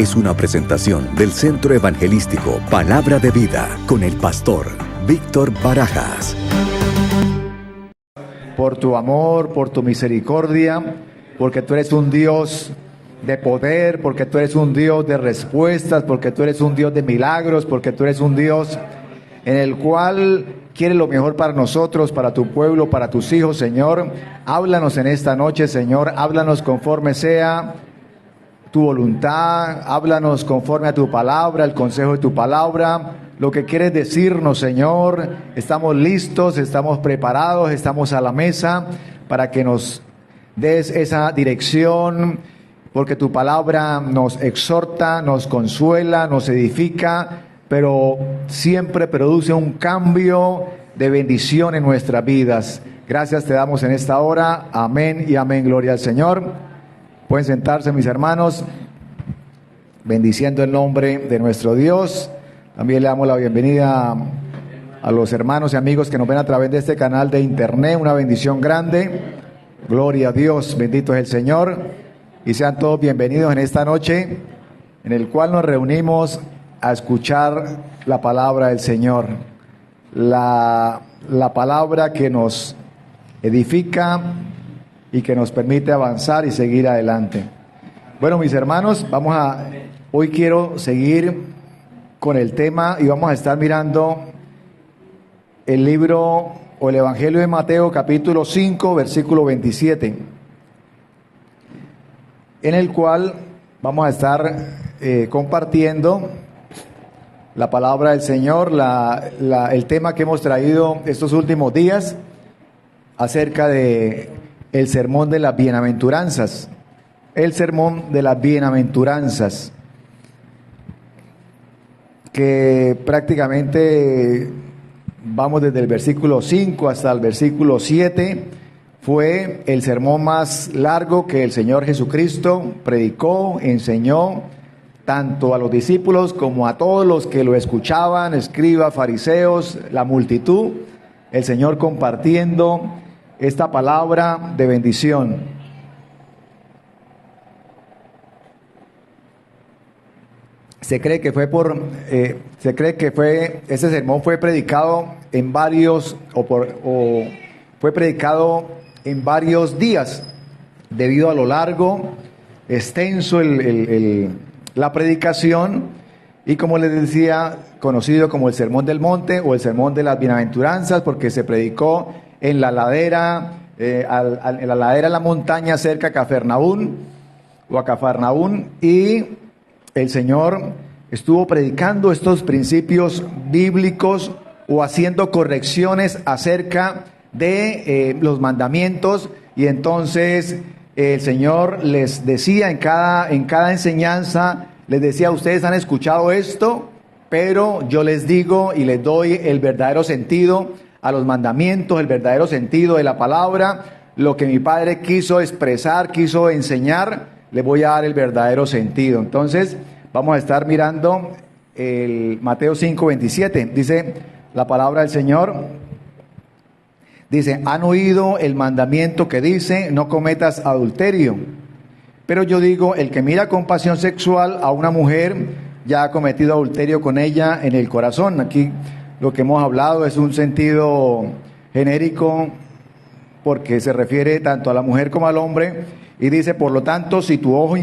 es una presentación del Centro Evangelístico Palabra de Vida con el pastor Víctor Barajas. Por tu amor, por tu misericordia, porque tú eres un Dios de poder, porque tú eres un Dios de respuestas, porque tú eres un Dios de milagros, porque tú eres un Dios en el cual quieres lo mejor para nosotros, para tu pueblo, para tus hijos, Señor. Háblanos en esta noche, Señor, háblanos conforme sea tu voluntad, háblanos conforme a tu palabra, el consejo de tu palabra, lo que quieres decirnos, Señor. Estamos listos, estamos preparados, estamos a la mesa para que nos des esa dirección, porque tu palabra nos exhorta, nos consuela, nos edifica, pero siempre produce un cambio de bendición en nuestras vidas. Gracias te damos en esta hora. Amén y amén. Gloria al Señor. Pueden sentarse, mis hermanos, bendiciendo el nombre de nuestro Dios. También le damos la bienvenida a los hermanos y amigos que nos ven a través de este canal de internet. Una bendición grande. Gloria a Dios, bendito es el Señor. Y sean todos bienvenidos en esta noche, en el cual nos reunimos a escuchar la palabra del Señor. La palabra que nos edifica y que nos permite avanzar y seguir adelante. Bueno, mis hermanos, hoy quiero seguir con el tema y vamos a estar mirando el libro o el Evangelio de Mateo, capítulo 5, versículo 27, en el cual vamos a estar compartiendo la palabra del Señor, el tema que hemos traído estos últimos días acerca de el sermón de las bienaventuranzas. El sermón de las bienaventuranzas, que prácticamente vamos desde el versículo 5 hasta el versículo 7. Fue el sermón más largo que el Señor Jesucristo predicó, enseñó, tanto a los discípulos como a todos los que lo escuchaban, escribas, fariseos, la multitud. El Señor compartiendo esta palabra de bendición. Se cree que ese sermón fue predicado en varios días, debido a lo largo, extenso la predicación, y como les decía, conocido como el Sermón del Monte o el Sermón de las Bienaventuranzas, porque se predicó en la ladera, de la montaña cerca a Cafarnaún, y el Señor estuvo predicando estos principios bíblicos o haciendo correcciones acerca de los mandamientos. Y entonces el Señor les decía en cada enseñanza, les decía: ustedes han escuchado esto, pero yo les digo y les doy el verdadero sentido a los mandamientos, el verdadero sentido de la palabra, lo que mi Padre quiso expresar, quiso enseñar, le voy a dar el verdadero sentido. Entonces vamos a estar mirando el Mateo 5:27. Dice la palabra del Señor, dice: han oído el mandamiento que dice: no cometas adulterio. Pero yo digo, el que mira con pasión sexual a una mujer ya ha cometido adulterio con ella en el corazón. Aquí lo que hemos hablado es un sentido genérico, porque se refiere tanto a la mujer como al hombre. Y dice: por lo tanto, si tu ojo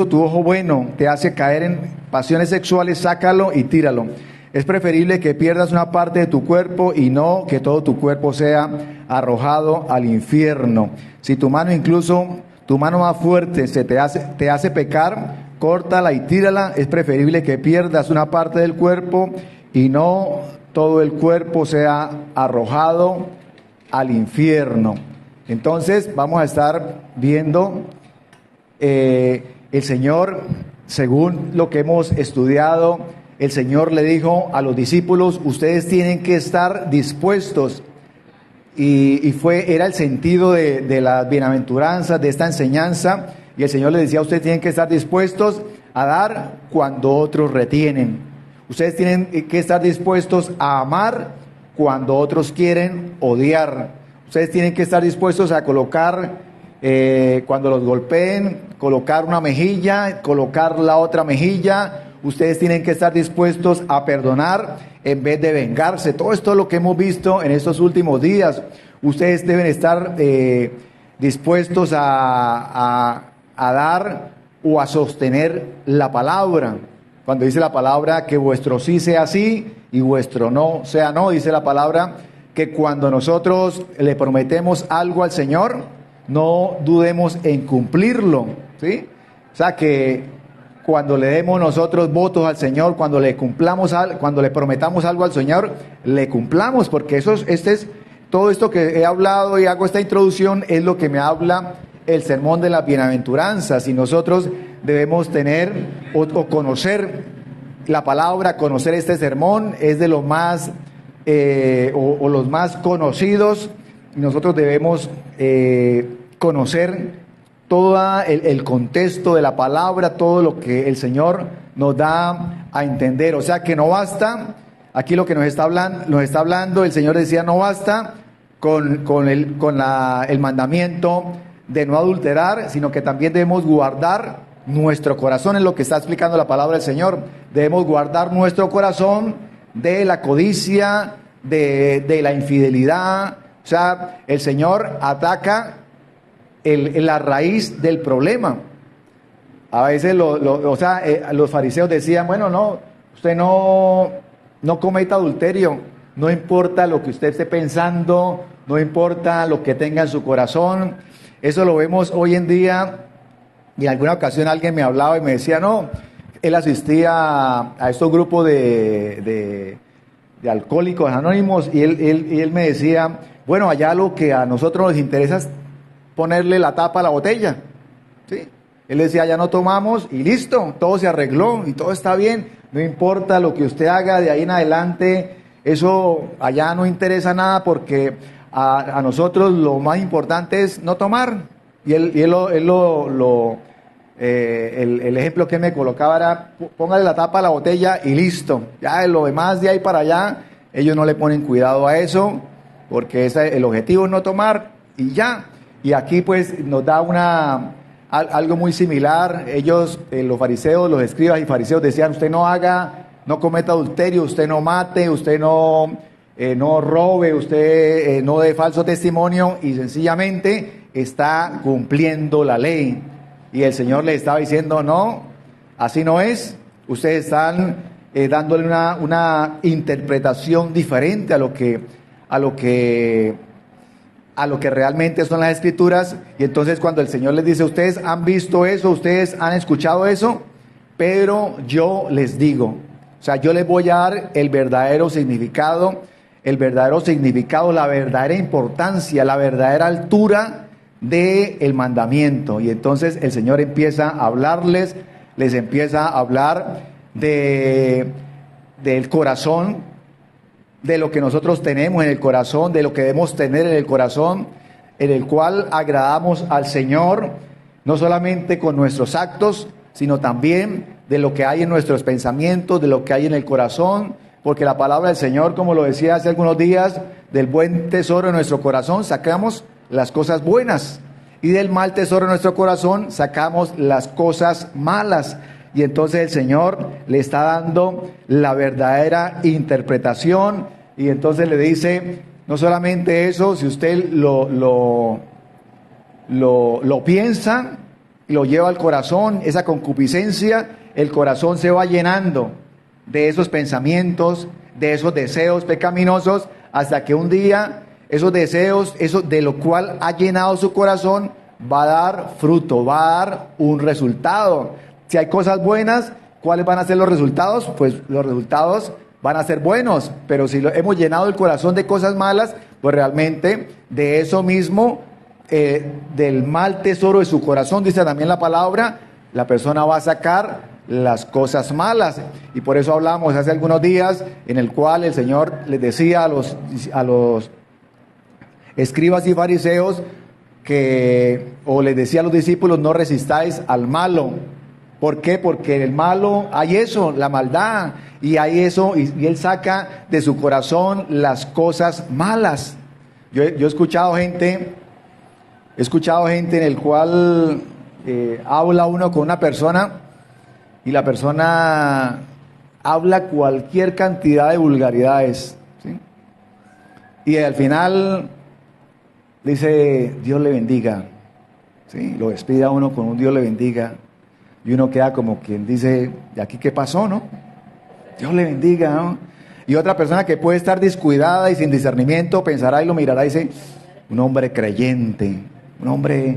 tu ojo bueno te hace caer en pasiones sexuales, sácalo y tíralo. Es preferible que pierdas una parte de tu cuerpo y no que todo tu cuerpo sea arrojado al infierno. Si tu mano más fuerte te hace pecar, córtala y tírala. Es preferible que pierdas una parte del cuerpo y no todo el cuerpo sea arrojado al infierno. Entonces vamos a estar viendo el Señor, según lo que hemos estudiado, el Señor le dijo a los discípulos: ustedes tienen que estar dispuestos. Y era el sentido de las bienaventuranzas, de esta enseñanza. Y el Señor les decía: ustedes tienen que estar dispuestos a dar cuando otros retienen. Ustedes tienen que estar dispuestos a amar cuando otros quieren odiar. Ustedes tienen que estar dispuestos a colocar cuando los golpeen, colocar una mejilla, colocar la otra mejilla. Ustedes tienen que estar dispuestos a perdonar en vez de vengarse. Todo esto es lo que hemos visto en estos últimos días. Ustedes deben estar dispuestos a dar o a sostener la palabra. Cuando dice la palabra que vuestro sí sea sí y vuestro no sea no, dice la palabra que cuando nosotros le prometemos algo al Señor, no dudemos en cumplirlo, ¿sí? O sea que cuando le demos nosotros votos al Señor, cuando le prometamos algo al Señor, le cumplamos, porque todo esto que he hablado y hago esta introducción es lo que me habla el sermón de las bienaventuranzas, y nosotros debemos tener o conocer la palabra, conocer este sermón, es de los más los más conocidos. Nosotros debemos conocer todo el contexto de la palabra, todo lo que el Señor nos da a entender. O sea que no basta, aquí lo que nos está hablando, el Señor decía, no basta con el mandamiento de no adulterar, sino que también debemos guardar nuestro corazón, es lo que está explicando la palabra del Señor. Debemos guardar nuestro corazón de la codicia, de la infidelidad. O sea, el Señor ataca la raíz del problema. A veces los fariseos decían, bueno, no, usted no cometa adulterio, no importa lo que usted esté pensando, no importa lo que tenga en su corazón. Eso lo vemos hoy en día, y en alguna ocasión alguien me hablaba y me decía, no, él asistía a estos grupos de alcohólicos anónimos, y él me decía, bueno, allá lo que a nosotros nos interesa es ponerle la tapa a la botella, ¿sí? Él decía, ya no tomamos y listo, todo se arregló y todo está bien, no importa lo que usted haga de ahí en adelante, eso allá no interesa nada, porque a nosotros lo más importante es no tomar. Y el ejemplo que me colocaba era, póngale la tapa a la botella y listo, ya lo demás de ahí para allá, ellos no le ponen cuidado a eso, porque el objetivo es no tomar y ya. Y aquí pues nos da algo muy similar. Ellos, los fariseos, los escribas y fariseos decían, usted no cometa adulterio, usted no mate, usted no robe, usted no dé falso testimonio, y sencillamente está cumpliendo la ley. Y el Señor le estaba diciendo, no, así no es. Ustedes están dándole una interpretación diferente a lo que realmente son las Escrituras. Y entonces cuando el Señor les dice, ustedes han visto eso, ustedes han escuchado eso, pero yo les digo, o sea, yo les voy a dar el verdadero significado, la verdadera importancia, la verdadera altura del mandamiento. Y entonces el Señor empieza a hablarles, les empieza a hablar del corazón, de lo que nosotros tenemos en el corazón, de lo que debemos tener en el corazón, en el cual agradamos al Señor, no solamente con nuestros actos, sino también de lo que hay en nuestros pensamientos, de lo que hay en el corazón, porque la palabra del Señor, como lo decía hace algunos días, del buen tesoro de nuestro corazón sacamos las cosas buenas, y del mal tesoro de nuestro corazón sacamos las cosas malas. Y entonces el Señor le está dando la verdadera interpretación, y entonces le dice, no solamente eso, si usted lo piensa y lo lleva al corazón, esa concupiscencia, el corazón se va llenando de esos pensamientos, de esos deseos pecaminosos, hasta que un día esos deseos, eso de lo cual ha llenado su corazón, va a dar fruto, va a dar un resultado. Si hay cosas buenas, ¿cuáles van a ser los resultados? Pues los resultados van a ser buenos, pero si hemos llenado el corazón de cosas malas, pues realmente de eso mismo, del mal tesoro de su corazón, dice también la palabra, la persona va a sacar las cosas malas. Y por eso hablamos hace algunos días, en el cual el Señor les decía a los escribas y fariseos o les decía a los discípulos, no resistáis al malo. ¿Por qué? Porque en el malo hay eso, la maldad, y hay eso, y él saca de su corazón las cosas malas. Yo he escuchado gente He escuchado gente en el cual habla uno con una persona y la persona habla cualquier cantidad de vulgaridades, ¿sí? Y al final dice, Dios le bendiga, ¿sí? Lo despide a uno con un Dios le bendiga y uno queda como quien dice, ¿y aquí qué pasó, no? Dios le bendiga, ¿no? Y otra persona que puede estar descuidada y sin discernimiento pensará y lo mirará y dice, un hombre creyente, un hombre,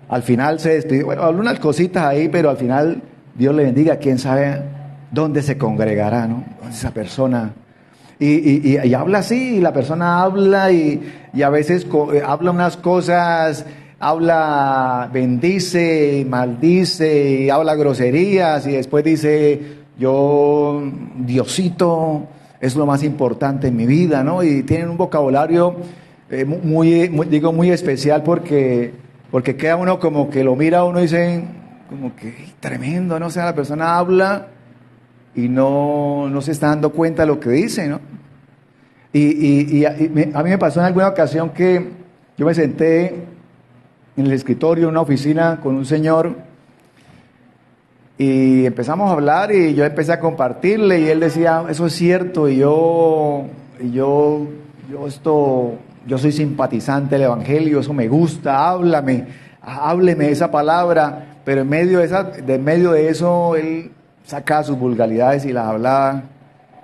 al final se despidió, bueno, algunas cositas ahí, pero al final Dios le bendiga, quién sabe dónde se congregará, ¿no? Esa persona. Y habla así, y la persona habla y a veces habla unas cosas, habla, bendice, maldice, y habla groserías, y después dice, yo, Diosito, es lo más importante en mi vida, ¿no? Y tienen un vocabulario muy especial porque queda uno como que lo mira uno y dice, como que tremendo, ¿no? O sea, la persona habla y no se está dando cuenta de lo que dice, ¿no? A mí me pasó en alguna ocasión que yo me senté en el escritorio, en una oficina con un señor y empezamos a hablar y yo empecé a compartirle y él decía, eso es cierto, yo soy simpatizante del evangelio, eso me gusta, hábleme esa palabra, pero en medio de eso él sacaba sus vulgaridades y las hablaba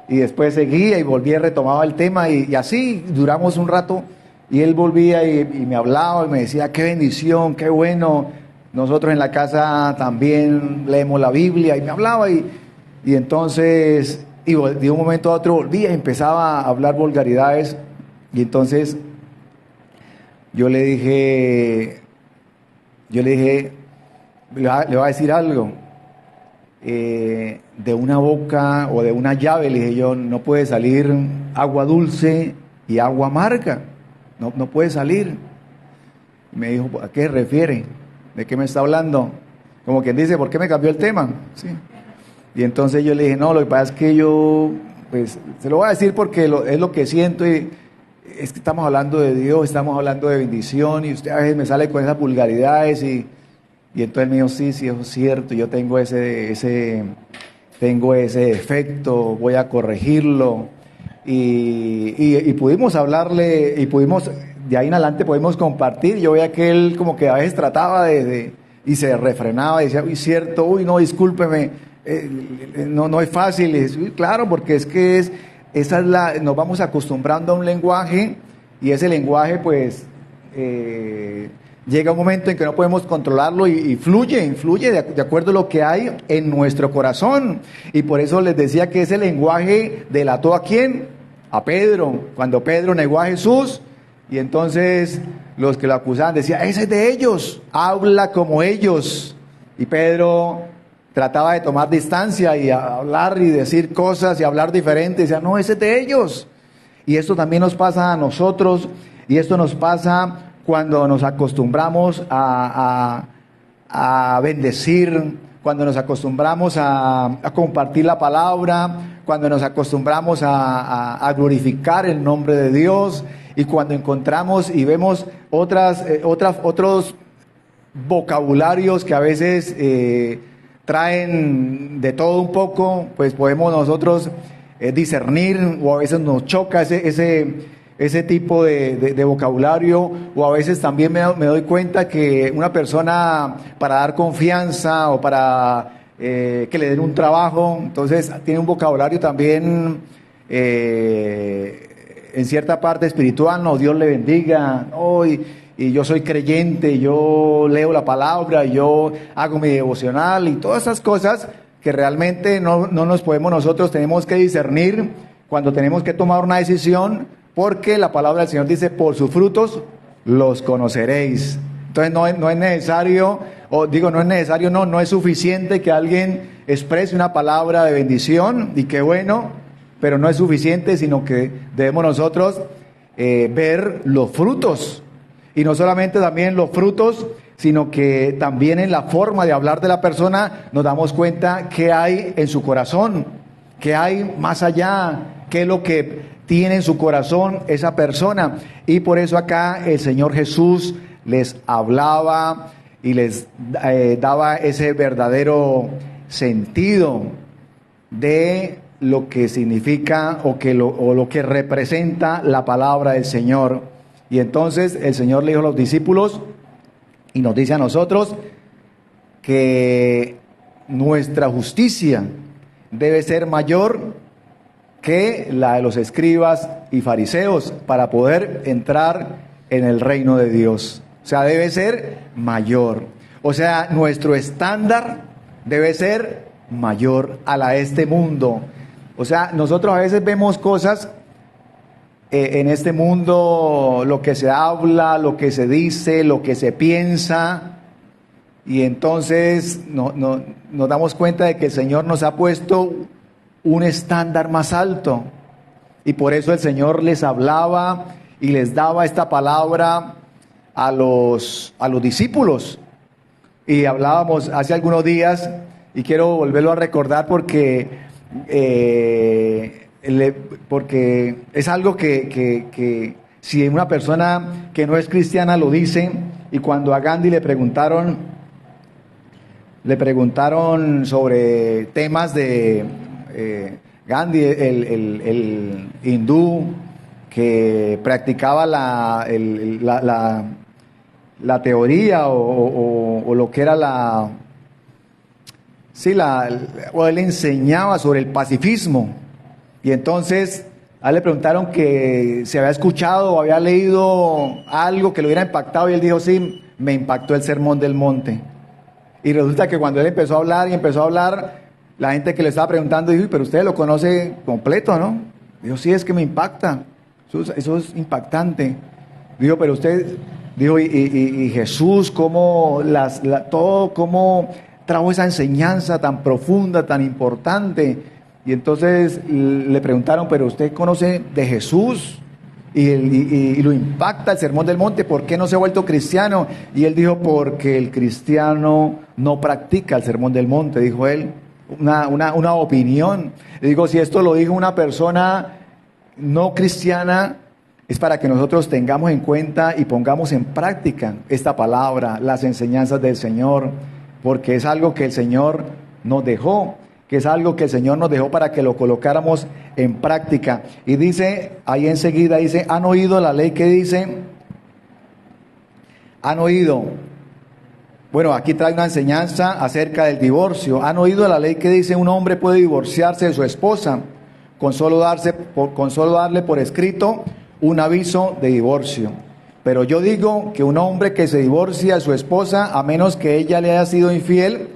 y después seguía y volvía y retomaba el tema y así duramos un rato y él volvía y me hablaba y me decía, qué bendición, qué bueno, nosotros en la casa también leemos la Biblia y me hablaba y entonces de un momento a otro volvía y empezaba a hablar vulgaridades y entonces yo le dije, le voy a decir algo, de una boca o de una llave, le dije yo, no puede salir agua dulce y agua amarga, no puede salir. Y me dijo, ¿a qué se refiere? ¿De qué me está hablando? Como quien dice, ¿por qué me cambió el tema? Sí. Y entonces yo le dije, no, lo que pasa es que yo, pues, se lo voy a decir porque es lo que siento y es que estamos hablando de Dios, estamos hablando de bendición y usted a veces me sale con esas vulgaridades y entonces me dijo, sí, eso es cierto, yo tengo ese defecto, voy a corregirlo y pudimos hablarle y de ahí en adelante pudimos compartir. Yo veía que él como que a veces trataba y se refrenaba y decía, uy, cierto, uy, no, discúlpeme, no es fácil. Y dice, claro, porque nos vamos acostumbrando a un lenguaje y ese lenguaje pues llega un momento en que no podemos controlarlo y fluye de acuerdo a lo que hay en nuestro corazón. Y por eso les decía que ese lenguaje delató ¿a quién? A Pedro, cuando Pedro negó a Jesús. Y entonces los que lo acusaban decían, ese es de ellos, habla como ellos. Y Pedro trataba de tomar distancia y hablar y decir cosas y hablar diferente. Decía, no, ese es de ellos. Y esto también nos pasa a nosotros y esto nos pasa cuando nos acostumbramos a bendecir, cuando nos acostumbramos a compartir la palabra, cuando nos acostumbramos a glorificar el nombre de Dios y cuando encontramos y vemos otros vocabularios que a veces traen de todo un poco, pues podemos nosotros discernir o a veces nos choca ese tipo de vocabulario o a veces también me doy cuenta que una persona para dar confianza o para que le den un trabajo, entonces tiene un vocabulario también en cierta parte espiritual, no, Dios le bendiga, no, y yo soy creyente, yo leo la palabra, yo hago mi devocional y todas esas cosas que realmente no nos podemos nosotros, tenemos que discernir cuando tenemos que tomar una decisión, porque la palabra del Señor dice, por sus frutos los conoceréis. Entonces no es necesario, no es suficiente que alguien exprese una palabra de bendición y qué bueno, pero no es suficiente, sino que debemos nosotros ver los frutos. Y no solamente también los frutos, sino que también en la forma de hablar de la persona nos damos cuenta qué hay en su corazón, qué hay más allá, qué es lo que tiene en su corazón esa persona. Y por eso acá el Señor Jesús les hablaba y les daba ese verdadero sentido de lo que significa o lo que representa la palabra del Señor. Y entonces el Señor le dijo a los discípulos y nos dice a nosotros que nuestra justicia debe ser mayor que la de los escribas y fariseos para poder entrar en el reino de Dios. O sea, debe ser mayor. O sea, nuestro estándar debe ser mayor a la de este mundo. O sea, nosotros a veces vemos cosas en este mundo, lo que se habla, lo que se dice, lo que se piensa, y entonces nos damos cuenta de que el Señor nos ha puesto un estándar más alto, y por eso el Señor les hablaba y les daba esta palabra a los discípulos. Y hablábamos hace algunos días, y quiero volverlo a recordar porque es algo que si una persona que no es cristiana lo dice. Y cuando a Gandhi le preguntaron sobre temas de Gandhi, el hindú que practicaba la teoría o lo que era o él enseñaba sobre el pacifismo. Y entonces a él le preguntaron que si había escuchado o había leído algo que lo hubiera impactado, y él dijo: sí, me impactó el Sermón del Monte. Y resulta que cuando él empezó a hablar, la gente que le estaba preguntando dijo: pero usted lo conoce completo, ¿no? Dijo: sí, es que me impacta, eso es impactante. Dijo: pero usted, dijo, y Jesús, cómo cómo trajo esa enseñanza tan profunda, tan importante. Y entonces le preguntaron: pero usted conoce de Jesús y lo impacta el Sermón del Monte, ¿por qué no se ha vuelto cristiano? Y él dijo: porque el cristiano no practica el Sermón del Monte, dijo él. Una opinión. Le digo, si esto lo dijo una persona no cristiana, es para que nosotros tengamos en cuenta y pongamos en práctica esta palabra, las enseñanzas del Señor, porque es algo que el Señor nos dejó, para que lo colocáramos en práctica. Y dice, ahí enseguida dice: ¿han oído la ley que dice? ¿Han oído? Bueno, aquí trae una enseñanza acerca del divorcio. ¿Han oído la ley que dice un hombre puede divorciarse de su esposa con solo darle por escrito un aviso de divorcio? Pero yo digo que un hombre que se divorcia de su esposa, a menos que ella le haya sido infiel,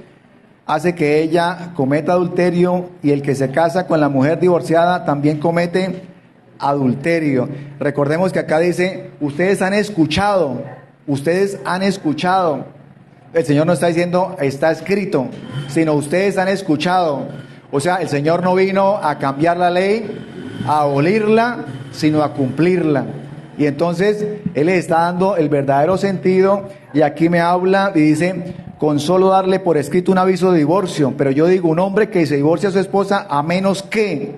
hace que ella cometa adulterio, y el que se casa con la mujer divorciada también comete adulterio. Recordemos que acá dice: ustedes han escuchado. El Señor no está diciendo está escrito, sino ustedes han escuchado. O sea, el Señor no vino a cambiar la ley, a abolirla, sino a cumplirla. Y entonces Él les está dando el verdadero sentido, y aquí me habla y dice: con solo darle por escrito un aviso de divorcio. Pero yo digo, un hombre que se divorcia a su esposa, a menos que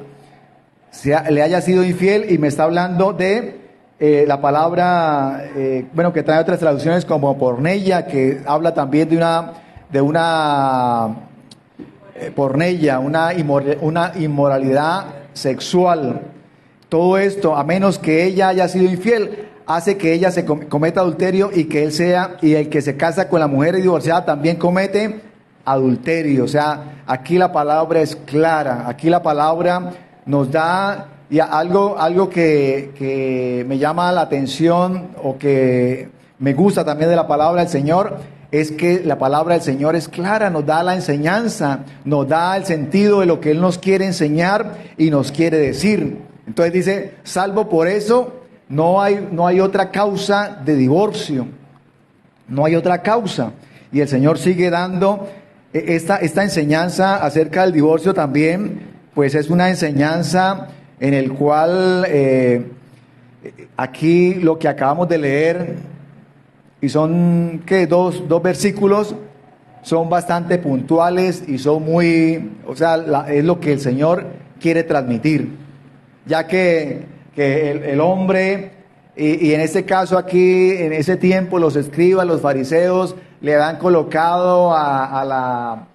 le haya sido infiel, y me está hablando de la palabra, que trae otras traducciones como porneia, que habla también de una porneia, una inmoralidad sexual. Todo esto, a menos que ella haya sido infiel, hace que ella se cometa adulterio, y el que se casa con la mujer divorciada también comete adulterio. O sea, aquí la palabra es clara, aquí la palabra nos da. Y algo que me llama la atención, o que me gusta también de la palabra del Señor, es que la palabra del Señor es clara, nos da la enseñanza, nos da el sentido de lo que Él nos quiere enseñar y nos quiere decir. Entonces dice: salvo por eso, no hay otra causa de divorcio, no hay otra causa. Y el Señor sigue dando esta enseñanza acerca del divorcio también, pues es una enseñanza en el cual aquí lo que acabamos de leer, y son dos versículos, son bastante puntuales y son muy, es lo que el Señor quiere transmitir, ya que el hombre Y en este caso aquí, en ese tiempo, los escribas, los fariseos, le han colocado a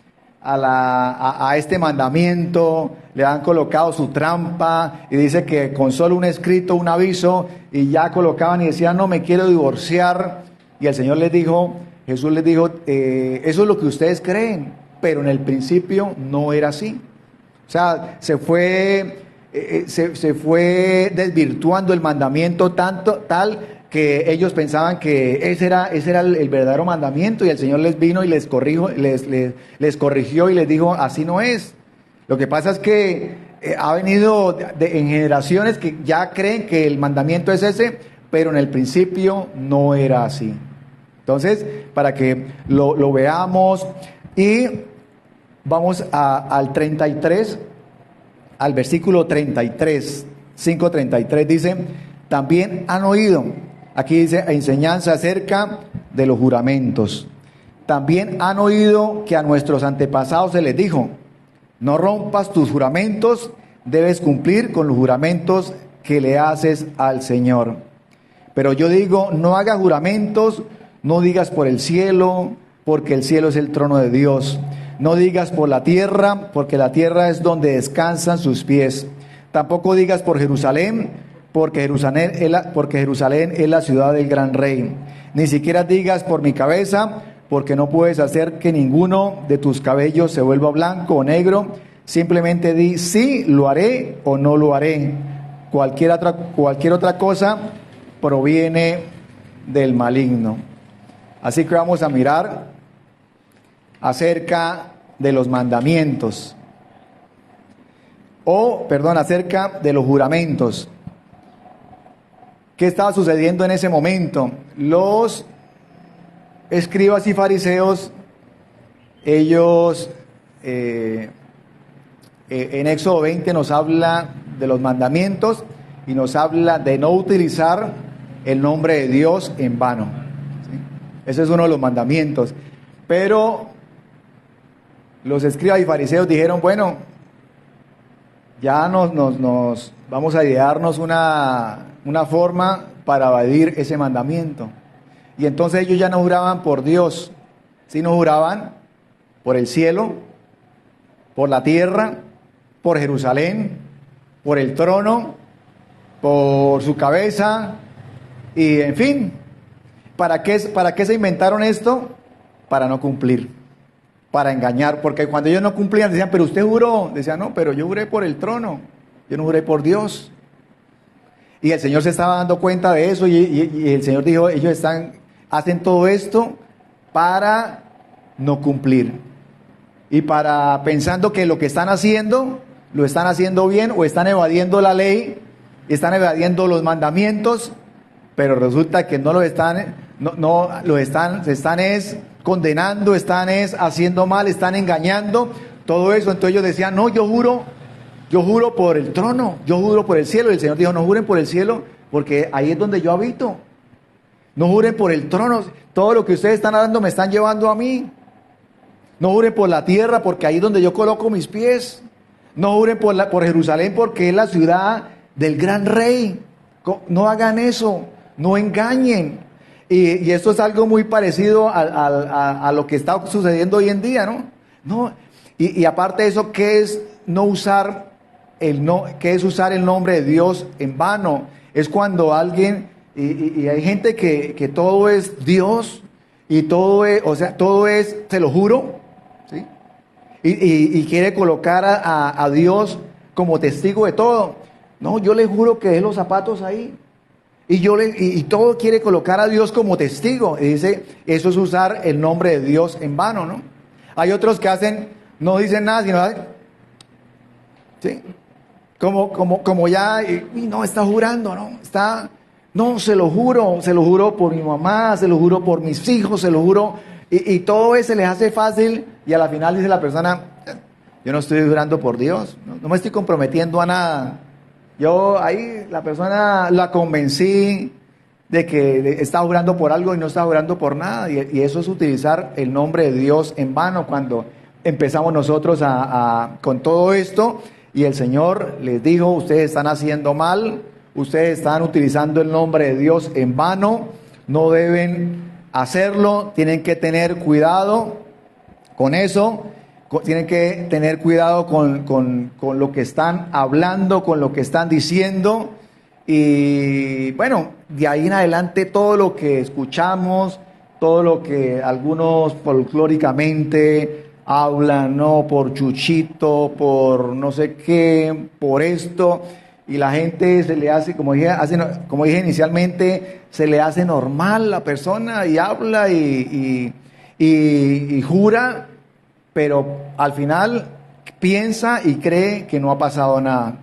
este mandamiento, le han colocado su trampa, y dice que con solo un escrito, un aviso, y ya colocaban y decían, no, me quiero divorciar. Y el Señor les dijo, Jesús les dijo, eso es lo que ustedes creen, pero en el principio no era así. O sea, se fue desvirtuando el mandamiento tal que ellos pensaban que ese era el verdadero mandamiento, y el Señor les vino y les corrigió y les dijo, así no es. Lo que pasa es que ha venido en generaciones que ya creen que el mandamiento es ese, pero en el principio no era así. Entonces, para que lo veamos, y vamos al 33, al versículo 33, 5:33 dice, también han oído, aquí dice enseñanza acerca de los juramentos. También han oído que a nuestros antepasados se les dijo, no rompas tus juramentos, debes cumplir con los juramentos que le haces al Señor. Pero yo digo, no hagas juramentos, no digas por el cielo, porque el cielo es el trono de Dios. No digas por la tierra, porque la tierra es donde descansan sus pies. Tampoco digas por Jerusalén, porque Jerusalén es la ciudad del gran rey. Ni siquiera digas por mi cabeza, porque no puedes hacer que ninguno de tus cabellos se vuelva blanco o negro. Simplemente di, sí, lo haré o no lo haré. Cualquier otra cosa proviene del maligno. Así que vamos a mirar acerca de los mandamientos, acerca de los juramentos. ¿Qué estaba sucediendo en ese momento? Los escribas y fariseos, ellos, en Éxodo 20 nos habla de los mandamientos y nos habla de no utilizar el nombre de Dios en vano. ¿Sí? Ese es uno de los mandamientos. Pero los escribas y fariseos dijeron, bueno, ya nos vamos a idearnos una forma para evadir ese mandamiento. Y entonces ellos ya no juraban por Dios, sino juraban por el cielo, por la tierra, por Jerusalén, por el trono, por su cabeza, y en fin. ¿Para qué se inventaron esto? Para no cumplir, para engañar, porque cuando ellos no cumplían decían, pero usted juró, decían, no, pero yo juré por el trono, yo no juré por Dios. Y el Señor se estaba dando cuenta de eso, y el Señor dijo, ellos hacen todo esto para no cumplir, y pensando que lo que están haciendo, lo están haciendo bien, o están evadiendo la ley, están evadiendo los mandamientos, pero resulta que no lo están, se están condenando, están haciendo mal, están engañando, todo eso. Entonces ellos decían, no, yo juro por el trono, yo juro por el cielo. Y el Señor dijo, no juren por el cielo, porque ahí es donde yo habito. No juren por el trono, todo lo que ustedes están hablando me están llevando a mí. No juren por la tierra, porque ahí es donde yo coloco mis pies. No juren por Jerusalén, porque es la ciudad del gran rey. No hagan eso, no engañen. Y esto es algo muy parecido a lo que está sucediendo hoy en día, ¿no? Y aparte de eso, ¿qué es qué es usar el nombre de Dios en vano? Es cuando alguien, y hay gente que todo es Dios, y todo es, te lo juro, ¿sí? Y quiere colocar a Dios como testigo de todo. No, yo le juro que dejé los zapatos ahí. Y todo quiere colocar a Dios como testigo. Y dice, eso es usar el nombre de Dios en vano, ¿no? Hay otros que no dicen nada, sino, ¿sí? Como ya, no, está jurando, ¿no? No, se lo juro por mi mamá, se lo juro por mis hijos, se lo juro. Y todo eso se les hace fácil, y a la final dice la persona, yo no estoy jurando por Dios, no me estoy comprometiendo a nada. Yo ahí la persona la convencí de que está jurando por algo y no está jurando por nada. Y eso es utilizar el nombre de Dios en vano cuando empezamos nosotros con todo esto. Y el Señor les dijo, ustedes están haciendo mal, ustedes están utilizando el nombre de Dios en vano, no deben hacerlo, tienen que tener cuidado con eso, tienen que tener cuidado con lo que están hablando, con lo que están diciendo. Y bueno, de ahí en adelante todo lo que escuchamos, todo lo que algunos folclóricamente hablan, ¿no? Por Chuchito, por no sé qué, por esto, y la gente se le hace, como dije inicialmente, se le hace normal la persona y habla y jura, pero al final piensa y cree que no ha pasado nada.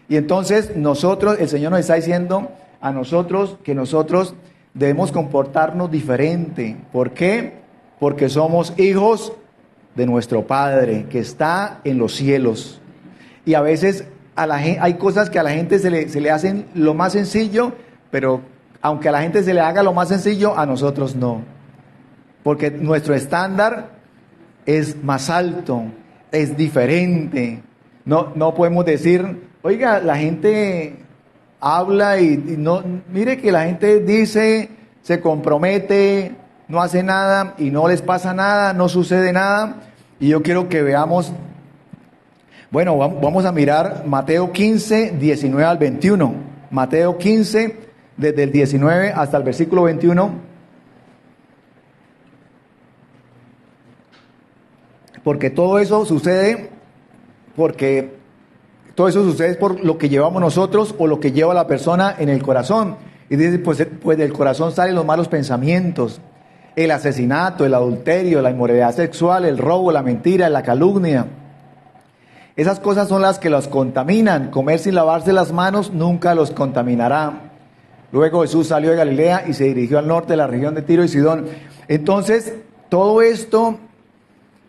Y entonces el Señor nos está diciendo a nosotros que nosotros debemos comportarnos diferente. ¿Por qué? Porque somos hijos de nuestro Padre que está en los cielos. Y a veces hay cosas que a la gente se le hacen lo más sencillo, pero aunque a la gente se le haga lo más sencillo, a nosotros no. Porque nuestro estándar es más alto, es diferente. No podemos decir, oiga, la gente habla y no, mire que la gente dice, se compromete, no hace nada y no les pasa nada, no sucede nada. Y yo quiero que veamos, bueno, vamos a mirar Mateo 15, 19 al 21. Mateo 15, desde el 19 hasta el versículo 21. Porque todo eso sucede, por lo que llevamos nosotros o lo que lleva la persona en el corazón. Y dice, pues del corazón salen los malos pensamientos, el asesinato, el adulterio, la inmoralidad sexual, el robo, la mentira, la calumnia. Esas cosas son las que los contaminan. Comer sin lavarse las manos nunca los contaminará. Luego Jesús salió de Galilea y se dirigió al norte de la región de Tiro y Sidón. Entonces, todo esto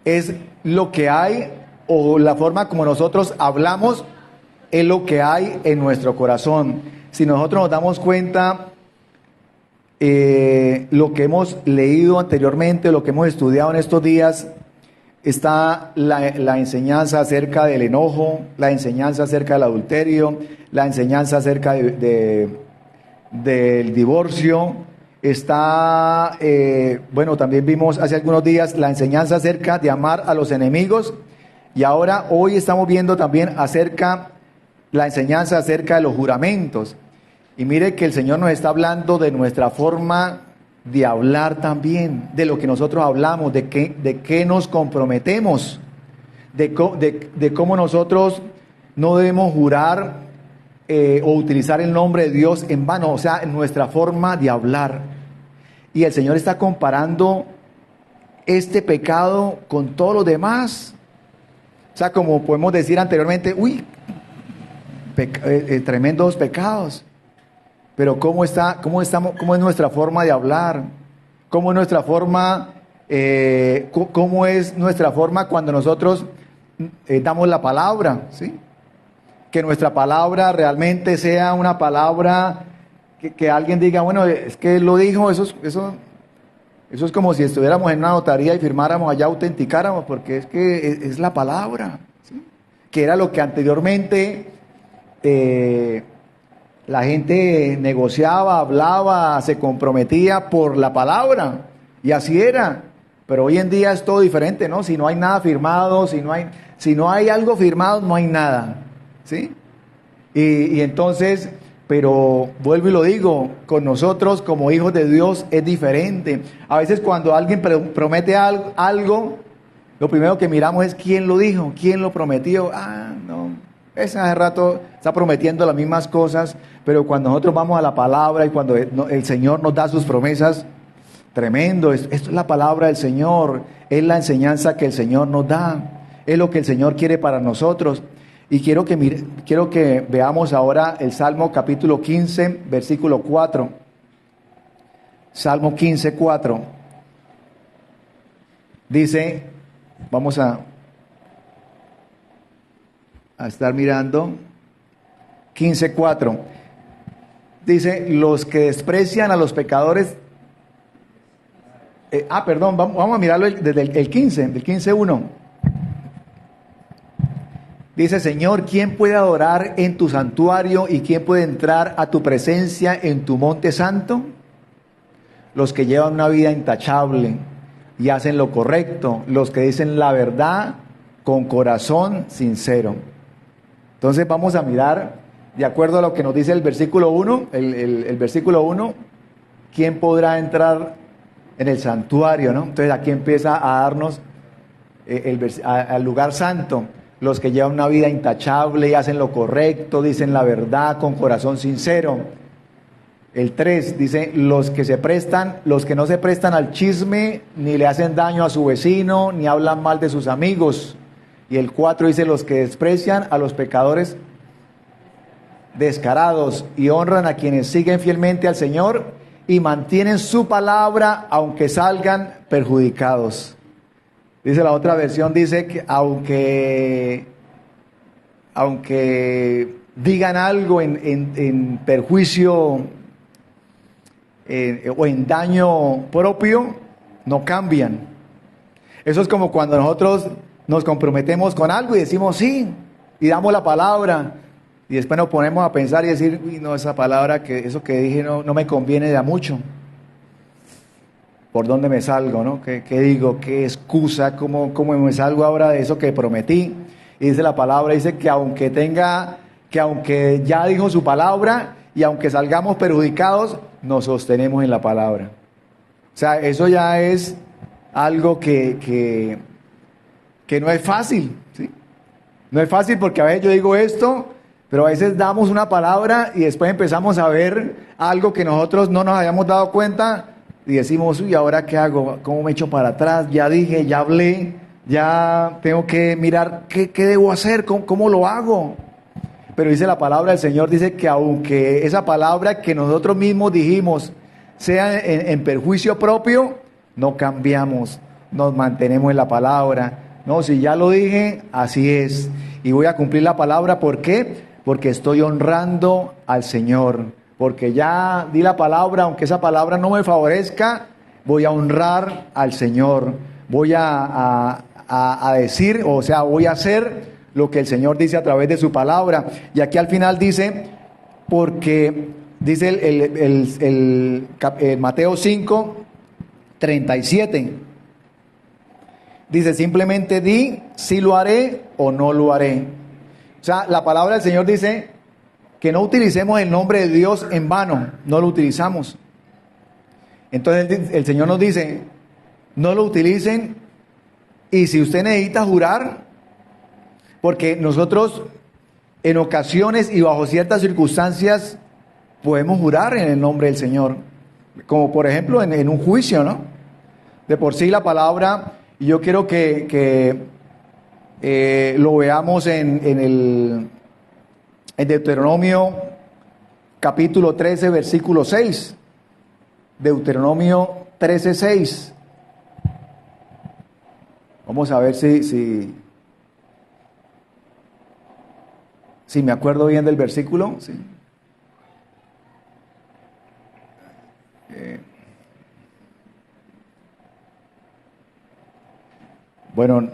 es lo que hay, o la forma como nosotros hablamos es lo que hay en nuestro corazón. Si nosotros nos damos cuenta, lo que hemos leído anteriormente, lo que hemos estudiado en estos días, está la enseñanza acerca del enojo, la enseñanza acerca del adulterio, la enseñanza acerca del divorcio. Está, bueno, también vimos hace algunos días la enseñanza acerca de amar a los enemigos. Y ahora, hoy estamos viendo también la enseñanza acerca de los juramentos. Y mire que el Señor nos está hablando de nuestra forma de hablar también, de lo que nosotros hablamos, de qué nos comprometemos, de cómo nosotros no debemos jurar o utilizar el nombre de Dios en vano, o sea, en nuestra forma de hablar. Y el Señor está comparando este pecado con todos los demás. O sea, como podemos decir anteriormente, tremendos pecados. Pero ¿cómo es nuestra forma de hablar? ¿Cómo es nuestra forma cuando nosotros damos la palabra? ¿Sí? Que nuestra palabra realmente sea una palabra que alguien diga, bueno, es que él lo dijo, eso es como si estuviéramos en una notaría y firmáramos allá, autenticáramos, porque es que es la palabra, ¿sí? Que era lo que anteriormente la gente negociaba, hablaba, se comprometía por la palabra, y así era. Pero hoy en día es todo diferente, ¿no? Si no hay nada firmado, si no hay algo firmado, no hay nada, ¿sí? Y entonces, pero vuelvo y lo digo, con nosotros como hijos de Dios es diferente. A veces cuando alguien promete algo, lo primero que miramos es quién lo dijo, quién lo prometió. No, ese hace rato está prometiendo las mismas cosas, pero cuando nosotros vamos a la palabra y cuando el Señor nos da sus promesas, tremendo, esto es la palabra del Señor, es la enseñanza que el Señor nos da, es lo que el Señor quiere para nosotros. Y quiero que veamos ahora el Salmo capítulo 15, versículo 4. Salmo 15, 4. Dice, vamos a estar mirando. 15, 4. Dice, los que desprecian a los pecadores. Vamos a mirarlo desde el 15, del 15, 1. Dice, Señor, ¿quién puede adorar en tu santuario y quién puede entrar a tu presencia en tu monte santo? Los que llevan una vida intachable y hacen lo correcto, los que dicen la verdad con corazón sincero. Entonces vamos a mirar, de acuerdo a lo que nos dice el versículo 1, el versículo 1, ¿quién podrá entrar en el santuario, ¿no? Entonces aquí empieza a darnos al lugar santo. Los que llevan una vida intachable y hacen lo correcto, dicen la verdad con corazón sincero. El 3 dice, los que no se prestan al chisme, ni le hacen daño a su vecino, ni hablan mal de sus amigos. Y el 4 dice, los que desprecian a los pecadores descarados y honran a quienes siguen fielmente al Señor y mantienen su palabra aunque salgan perjudicados. Dice la otra versión, dice que aunque digan algo en perjuicio o en daño propio, no cambian. Eso es como cuando nosotros nos comprometemos con algo y decimos sí, y damos la palabra, y después nos ponemos a pensar y decir, uy, no, esa palabra, eso que dije no me conviene de a mucho. ¿Por dónde me salgo, no? ¿Qué digo? ¿Qué excusa? ¿Cómo me salgo ahora de eso que prometí? Y dice la palabra, dice que aunque ya dijo su palabra y aunque salgamos perjudicados, nos sostenemos en la palabra. O sea, eso ya es algo que no es fácil, ¿sí? No es fácil porque a veces yo digo esto, pero a veces damos una palabra y después empezamos a ver algo que nosotros no nos habíamos dado cuenta y decimos, uy, ¿ahora qué hago? ¿Cómo me echo para atrás? Ya dije, ya hablé, ya tengo que mirar qué debo hacer, cómo lo hago. Pero dice la palabra del Señor, dice que aunque esa palabra que nosotros mismos dijimos sea en perjuicio propio, no cambiamos, nos mantenemos en la palabra. No, si ya lo dije, así es. Y voy a cumplir la palabra, ¿por qué? Porque estoy honrando al Señor. Porque ya di la palabra, aunque esa palabra no me favorezca, voy a honrar al Señor. Voy a decir, o sea, voy a hacer lo que el Señor dice a través de su palabra. Y aquí al final dice, porque dice el Mateo 5, 37. Dice, simplemente di si lo haré o no lo haré. O sea, la palabra del Señor dice que no utilicemos el nombre de Dios en vano, no lo utilizamos. Entonces el Señor nos dice, no lo utilicen, y si usted necesita jurar, porque nosotros en ocasiones y bajo ciertas circunstancias podemos jurar en el nombre del Señor, como por ejemplo en un juicio, ¿no? De por sí la palabra, y yo quiero que lo veamos en Deuteronomio capítulo 13, versículo 6. Deuteronomio 13, 6. Vamos a ver si me acuerdo bien del versículo. Sí. Bueno,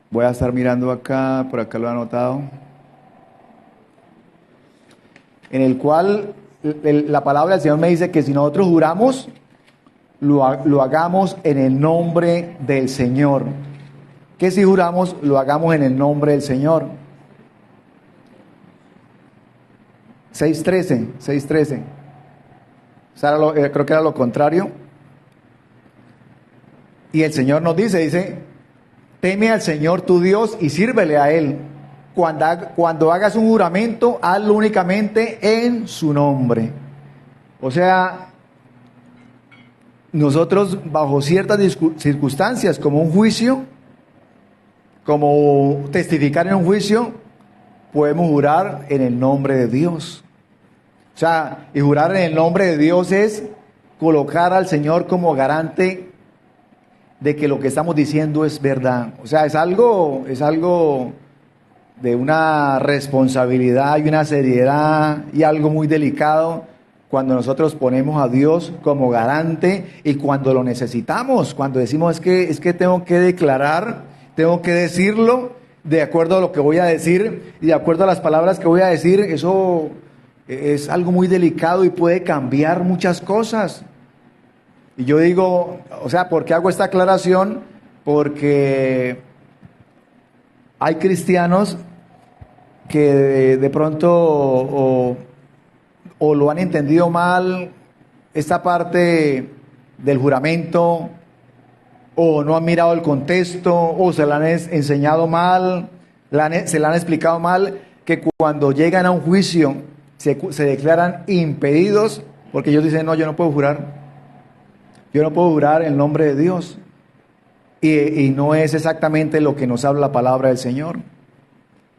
voy a estar mirando acá, por acá lo he anotado. En el cual la palabra del Señor me dice que si nosotros juramos, lo hagamos en el nombre del Señor. Que si juramos, lo hagamos en el nombre del Señor. 6:13. O sea, creo que era lo contrario. Y el Señor nos dice, teme al Señor tu Dios y sírvele a Él. Cuando hagas un juramento, hazlo únicamente en su nombre. O sea, nosotros bajo ciertas circunstancias, como un juicio, como testificar en un juicio, podemos jurar en el nombre de Dios. O sea, y jurar en el nombre de Dios es colocar al Señor como garante de que lo que estamos diciendo es verdad. O sea, es algo de una responsabilidad y una seriedad y algo muy delicado cuando nosotros ponemos a Dios como garante y cuando lo necesitamos, cuando decimos es que tengo que declarar, tengo que decirlo, de acuerdo a lo que voy a decir y de acuerdo a las palabras que voy a decir, eso es algo muy delicado y puede cambiar muchas cosas. Y yo digo, o sea, ¿por qué hago esta aclaración? Porque hay cristianos que de pronto o lo han entendido mal, esta parte del juramento, o no han mirado el contexto, o se la han enseñado mal, se la han explicado mal, que cuando llegan a un juicio se declaran impedidos, porque ellos dicen, no, yo no puedo jurar en el nombre de Dios. Y no es exactamente lo que nos habla la palabra del Señor.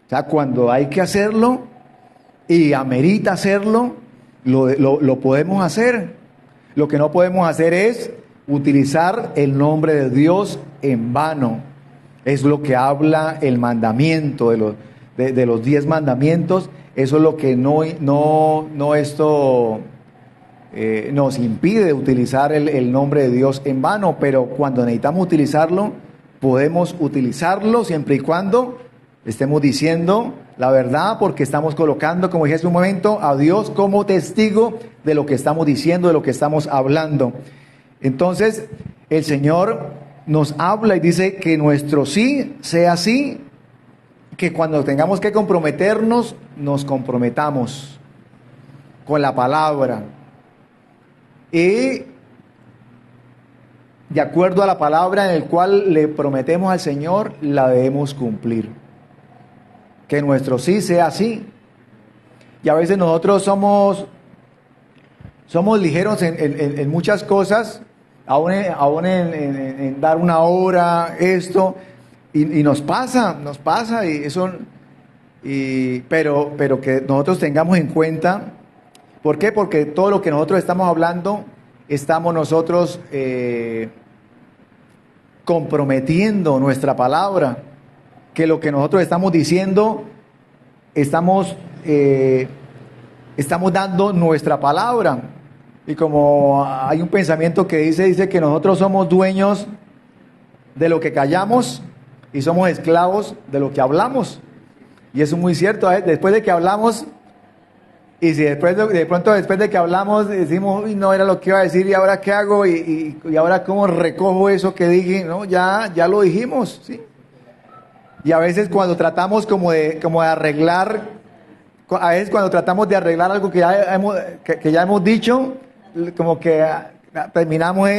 O sea, cuando hay que hacerlo y amerita hacerlo, lo podemos hacer. Lo que no podemos hacer es utilizar el nombre de Dios en vano. Es lo que habla el mandamiento de los 10 mandamientos. Eso es lo que nos impide utilizar el nombre de Dios en vano, pero cuando necesitamos utilizarlo, podemos utilizarlo siempre y cuando estemos diciendo la verdad, porque estamos colocando, como dije hace un momento, a Dios como testigo de lo que estamos diciendo, de lo que estamos hablando. Entonces, el Señor nos habla y dice que nuestro sí sea sí, que cuando tengamos que comprometernos, nos comprometamos con la palabra. Y de acuerdo a la palabra en el cual le prometemos al Señor, la debemos cumplir. Que nuestro sí sea sí. Y a veces nosotros somos ligeros en muchas cosas, aún en dar una hora, esto, y nos pasa, y eso, pero que nosotros tengamos en cuenta. ¿Por qué? Porque todo lo que nosotros estamos hablando, estamos nosotros comprometiendo nuestra palabra, que lo que nosotros estamos diciendo, estamos dando nuestra palabra. Y como hay un pensamiento que dice que nosotros somos dueños de lo que callamos y somos esclavos de lo que hablamos. Y eso es muy cierto, ¿eh? Después de que hablamos... Y si de pronto después de que hablamos decimos, uy, no era lo que iba a decir, ¿y ahora qué hago? ¿Y ahora cómo recojo eso que dije? No, ya lo dijimos, ¿sí? Y a veces cuando tratamos como de arreglar, a veces cuando tratamos de arreglar algo que ya hemos dicho, como que terminamos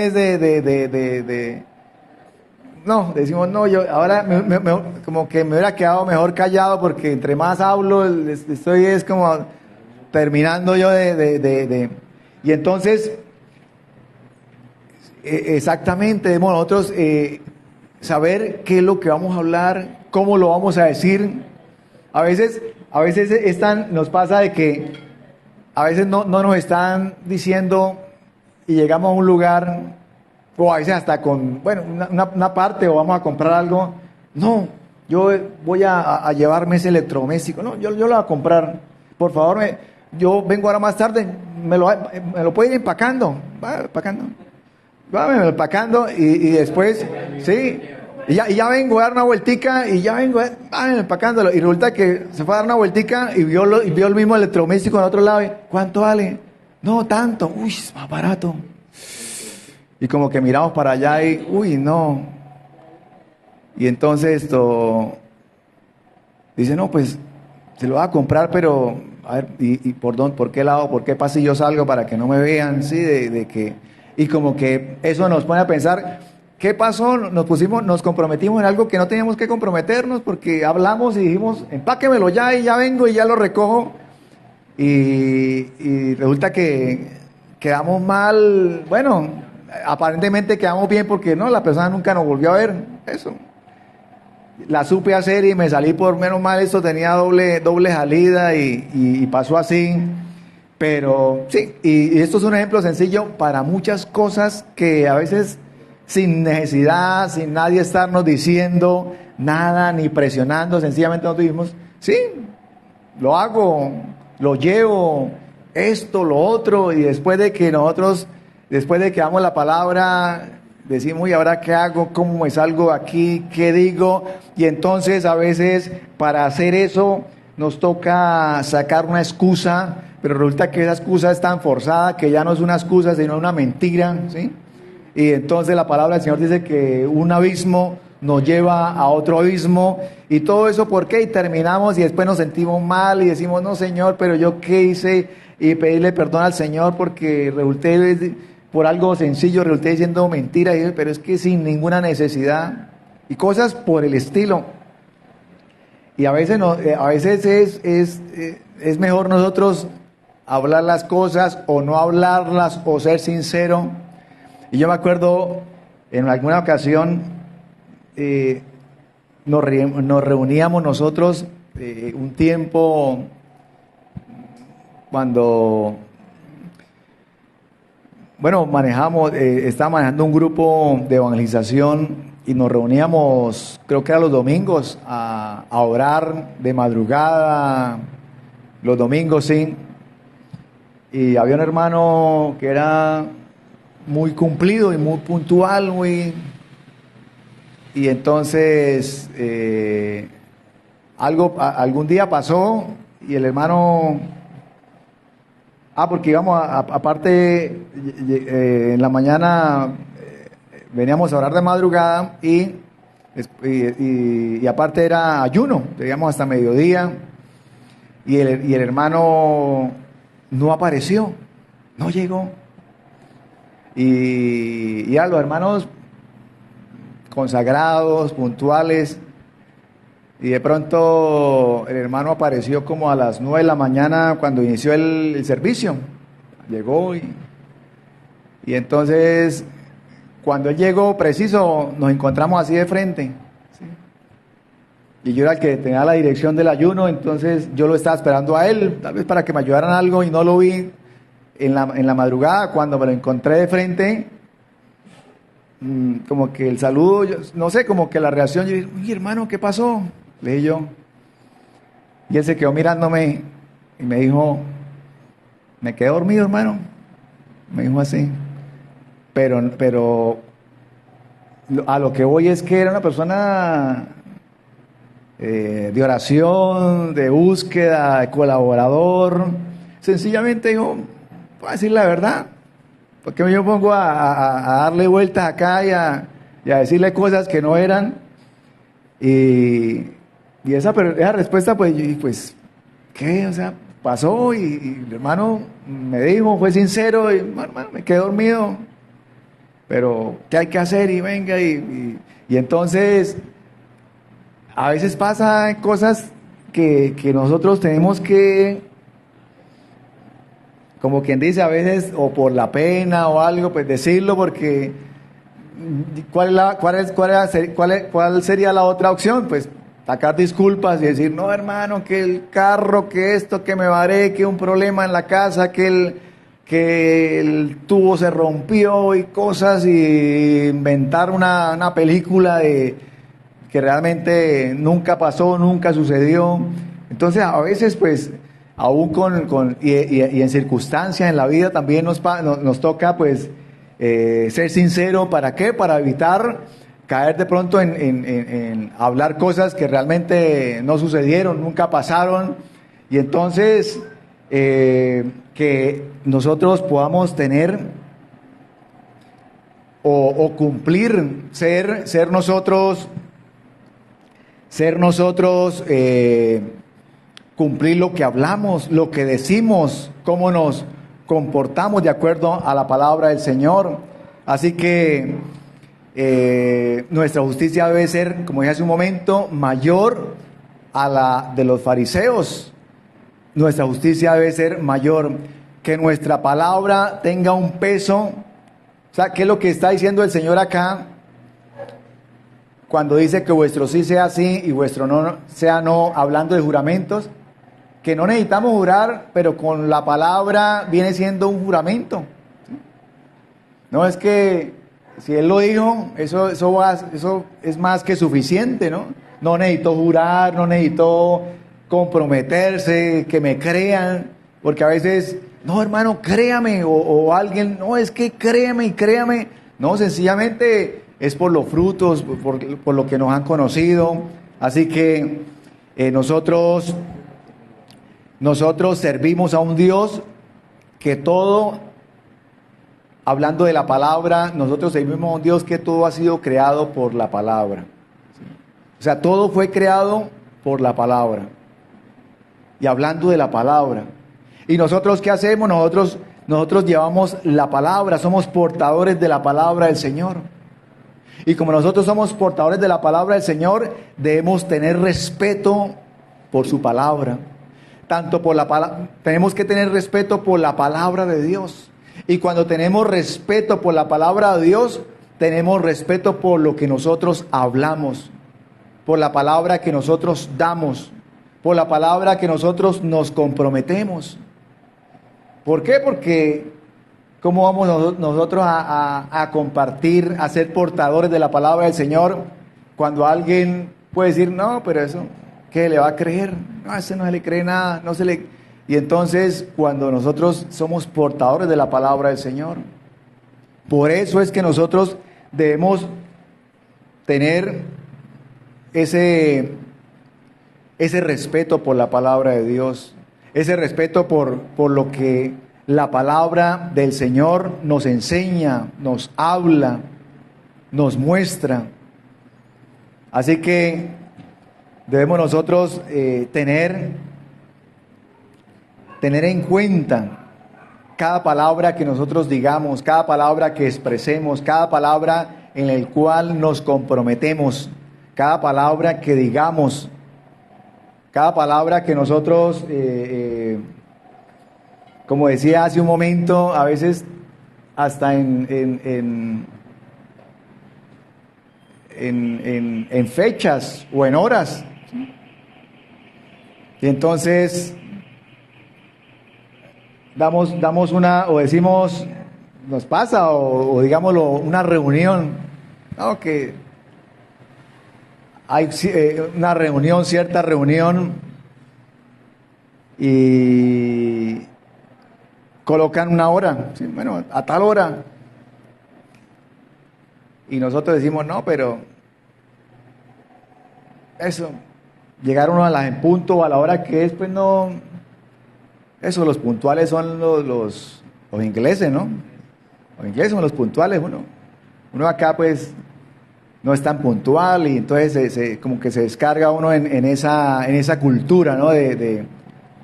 no, decimos, no, yo ahora como que me hubiera quedado mejor callado, porque entre más hablo, estoy es como... terminando yo y entonces exactamente debemos nosotros saber qué es lo que vamos a hablar, cómo lo vamos a decir. A veces nos pasa de que a veces no nos están diciendo y llegamos a un lugar, o a veces hasta con una parte, o vamos a comprar algo. No, yo voy a llevarme ese electrodoméstico, no, yo lo voy a comprar, por favor, yo vengo ahora más tarde, me lo puede ir empacando, va empacando y después, sí, y ya vengo a dar una vueltica y ya vengo empacándolo, y resulta que se fue a dar una vueltica y vio el mismo electrodoméstico en otro lado, y, ¿cuánto vale? No, tanto, uy, es más barato. Y como que miramos para allá y, uy, no. Y entonces dice, no, pues se lo va a comprar, pero a ver, ¿y por qué lado, por qué pasillo salgo para que no me vean? Sí, y como que eso nos pone a pensar, ¿qué pasó? Nos comprometimos en algo que no teníamos que comprometernos, porque hablamos y dijimos, empáquemelo ya y ya vengo y ya lo recojo, y resulta que quedamos mal. Bueno, aparentemente quedamos bien porque no, la persona nunca nos volvió a ver. Eso la supe hacer y me salí, por menos mal, eso tenía doble salida y pasó así. Pero sí, y esto es un ejemplo sencillo para muchas cosas que a veces sin necesidad, sin nadie estarnos diciendo nada ni presionando, sencillamente nos dijimos, sí, lo hago, lo llevo, esto, lo otro, y después de que damos la palabra, decimos, ¿y ahora qué hago? ¿Cómo me salgo aquí? ¿Qué digo? Y entonces a veces para hacer eso nos toca sacar una excusa, pero resulta que esa excusa es tan forzada que ya no es una excusa, sino una mentira, ¿sí? Y entonces la palabra del Señor dice que un abismo nos lleva a otro abismo, y todo eso, ¿por qué? Y terminamos y después nos sentimos mal y decimos, no, Señor, pero yo qué hice, y pedirle perdón al Señor porque resulté, por algo sencillo, resulté diciendo mentira, pero es que sin ninguna necesidad, y cosas por el estilo. Y a veces, a veces es mejor nosotros hablar las cosas o no hablarlas, o ser sincero. Y yo me acuerdo en alguna ocasión nos reuníamos nosotros un tiempo cuando, bueno, estaba manejando un grupo de evangelización y nos reuníamos, creo que era los domingos, a orar de madrugada, los domingos, sí. Y había un hermano que era muy cumplido y muy puntual, y entonces algún día pasó y el hermano, porque íbamos aparte en la mañana veníamos a orar de madrugada y aparte era ayuno, llegamos hasta mediodía, y el hermano no apareció, no llegó. Y a los hermanos consagrados, puntuales, y de pronto el hermano apareció como a las 9 de la mañana cuando inició el servicio. Llegó y entonces cuando él llegó preciso nos encontramos así de frente, ¿sí? Y yo era el que tenía la dirección del ayuno, entonces yo lo estaba esperando a él, tal vez para que me ayudaran algo, y no lo vi. En la madrugada, cuando me lo encontré de frente, como que el saludo, no sé, como que la reacción, yo dije, uy, hermano, ¿qué pasó? Le dije yo. Y él se quedó mirándome y me dijo, me quedé dormido, hermano. Me dijo así. Pero a lo que voy es que era una persona de oración, de búsqueda, de colaborador. Sencillamente dijo, voy a decir la verdad, porque yo me pongo a darle vueltas acá y a decirle cosas que no eran, y esa respuesta, pues, ¿qué? O sea, pasó, y el hermano me dijo, fue sincero, y hermano, me quedé dormido, pero ¿qué hay que hacer? Y venga, y entonces a veces pasa cosas que nosotros tenemos que, como quien dice, a veces, o por la pena o algo, pues decirlo, porque ¿cuál sería la otra opción? Pues sacar disculpas y decir, no, hermano, que el carro, que esto, que me varé, que un problema en la casa, que el tubo se rompió y cosas, y inventar una película que realmente nunca pasó, nunca sucedió. Entonces a veces, pues, aún y en circunstancias en la vida también nos toca, pues, ser sincero. ¿Para qué? Para evitar caer de pronto en hablar cosas que realmente no sucedieron, nunca pasaron, y entonces que nosotros podamos tener o cumplir, ser nosotros, cumplir lo que hablamos, lo que decimos, cómo nos comportamos de acuerdo a la palabra del Señor. Así que nuestra justicia debe ser, como dije hace un momento, mayor a la de los fariseos. Nuestra justicia debe ser mayor, que nuestra palabra tenga un peso. O sea, ¿qué es lo que está diciendo el Señor acá? Cuando dice que vuestro sí sea sí y vuestro no sea no, hablando de juramentos, que no necesitamos jurar, pero con la palabra viene siendo un juramento. No es que si Él lo dijo, eso es más que suficiente, ¿no? No necesito jurar, no necesito comprometerse, que me crean, porque a veces, no, hermano, créame, o alguien, no, es que créame y créame. No, sencillamente es por los frutos, por lo que nos han conocido. Así que nosotros servimos a un Dios que todo, hablando de la palabra, nosotros servimos a un Dios que todo ha sido creado por la palabra. O sea, todo fue creado por la palabra. Y hablando de la palabra. ¿Y nosotros qué hacemos? Nosotros llevamos la palabra, somos portadores de la palabra del Señor. Y como nosotros somos portadores de la palabra del Señor, debemos tener respeto por su palabra. Tanto por la palabra, tenemos que tener respeto por la palabra de Dios. Y cuando tenemos respeto por la palabra de Dios, tenemos respeto por lo que nosotros hablamos, por la palabra que nosotros damos, por la palabra que nosotros nos comprometemos. ¿Por qué? Porque ¿cómo vamos nosotros a compartir, a ser portadores de la palabra del Señor cuando alguien puede decir, no, pero eso, ¿qué le va a creer? No, a ese no se le cree nada, no se le... Y entonces, cuando nosotros somos portadores de la palabra del Señor, por eso es que nosotros debemos tener ese respeto por la palabra de Dios, ese respeto por lo que la palabra del Señor nos enseña, nos habla, nos muestra. Así que debemos nosotros tener en cuenta cada palabra que nosotros digamos, cada palabra que expresemos, cada palabra en la cual nos comprometemos, cada palabra que digamos, cada palabra que nosotros, como decía hace un momento, a veces hasta en fechas o en horas. Y entonces damos una, o decimos, nos pasa, o digámoslo, una reunión, ¿no? Que hay una reunión, cierta reunión, y colocan una hora, ¿sí? Bueno, a tal hora. Y nosotros decimos, no, pero eso, llegar uno en punto a la hora que es, pues no, eso, los puntuales son los ingleses, ¿no? Los ingleses son los puntuales, uno acá pues no es tan puntual y entonces como que se descarga uno en esa cultura, ¿no? De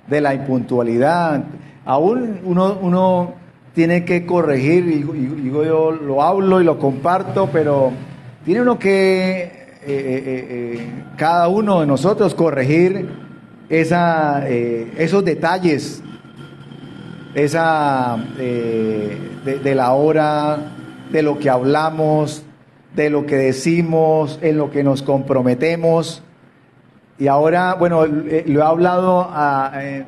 la impuntualidad. Aún uno tiene que corregir, y yo lo hablo y lo comparto, pero tiene uno que, cada uno de nosotros, corregir esos detalles, de la hora, de lo que hablamos, de lo que decimos, en lo que nos comprometemos. Y ahora, bueno, lo he hablado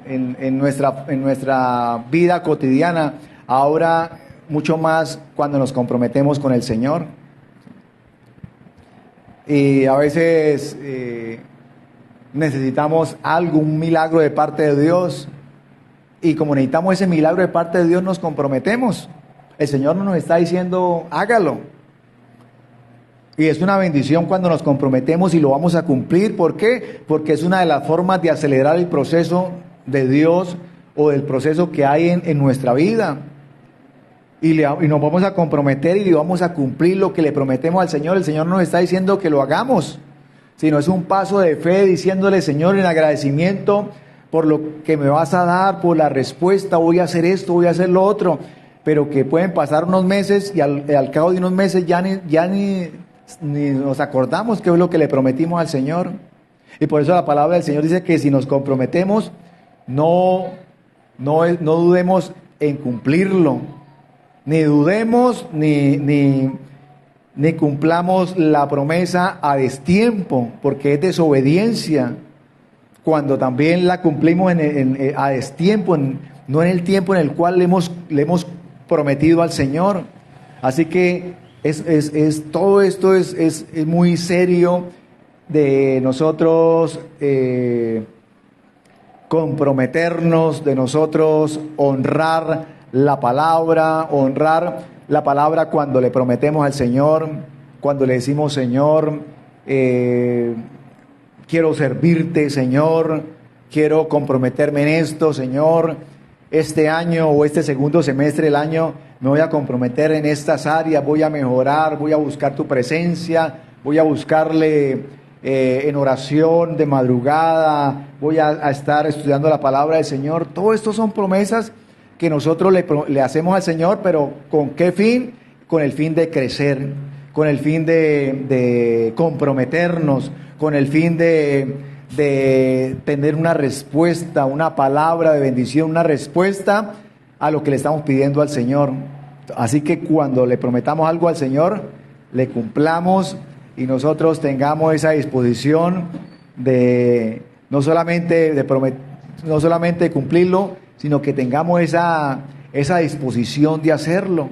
en nuestra vida cotidiana, ahora mucho más cuando nos comprometemos con el Señor. Y a veces necesitamos un milagro de parte de Dios, y como necesitamos ese milagro de parte de Dios, nos comprometemos. El Señor no nos está diciendo, hágalo. Y es una bendición cuando nos comprometemos y lo vamos a cumplir. ¿Por qué? Porque es una de las formas de acelerar el proceso de Dios, o del proceso que hay en nuestra vida. Y nos vamos a comprometer y le vamos a cumplir lo que le prometemos al Señor. El Señor no nos está diciendo que lo hagamos, sino es un paso de fe diciéndole, Señor, en agradecimiento por lo que me vas a dar, por la respuesta, voy a hacer esto, voy a hacer lo otro. Pero que pueden pasar unos meses y al cabo de unos meses ya ni nos acordamos qué es lo que le prometimos al Señor. Y por eso la palabra del Señor dice que si nos comprometemos, no dudemos en cumplirlo, ni dudemos ni cumplamos la promesa a destiempo, porque es desobediencia cuando también la cumplimos a destiempo, no en el tiempo en el cual le hemos prometido al Señor. Así que todo esto es muy serio, de nosotros comprometernos, de nosotros honrar la palabra, honrar la palabra cuando le prometemos al Señor, cuando le decimos, Señor, quiero servirte, Señor, quiero comprometerme en esto, Señor, este año o este segundo semestre del año me voy a comprometer en estas áreas, voy a mejorar, voy a buscar tu presencia, voy a buscarle en oración de madrugada, voy a estar estudiando la palabra del Señor. Todo esto son promesas que nosotros le hacemos al Señor, pero ¿con qué fin? Con el fin de crecer, con el fin de comprometernos, con el fin de tener una respuesta, una palabra de bendición, una respuesta a lo que le estamos pidiendo al Señor. Así que cuando le prometamos algo al Señor, le cumplamos y nosotros tengamos esa disposición de no solamente cumplirlo, sino que tengamos esa disposición de hacerlo.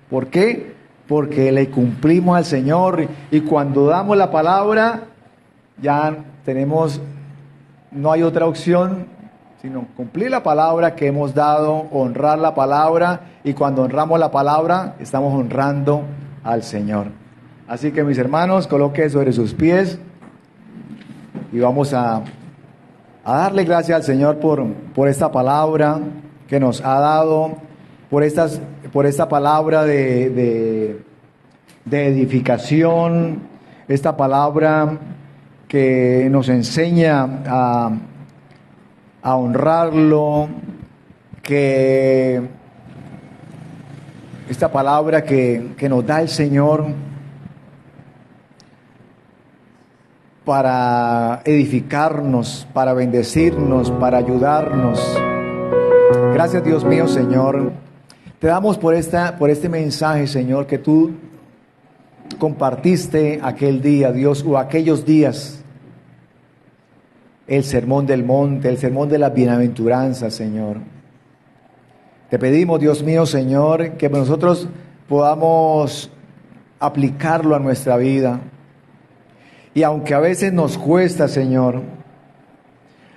¿Por qué? Porque le cumplimos al Señor y cuando damos la palabra ya no hay otra opción sino cumplir la palabra que hemos dado, honrar la palabra, y cuando honramos la palabra estamos honrando al Señor. Así que, mis hermanos, coloque sobre sus pies y vamos a darle gracias al Señor por esta palabra que nos ha dado, por esta palabra de edificación, esta palabra que nos enseña a honrarlo, que esta palabra que nos da el Señor para edificarnos, para bendecirnos, para ayudarnos. Gracias, Dios mío, Señor. Te damos por este mensaje, Señor, que tú compartiste aquel día, Dios, o aquellos días. El sermón del monte, el sermón de las bienaventuranzas, Señor. Te pedimos, Dios mío, Señor, que nosotros podamos aplicarlo a nuestra vida. Y aunque a veces nos cuesta, Señor,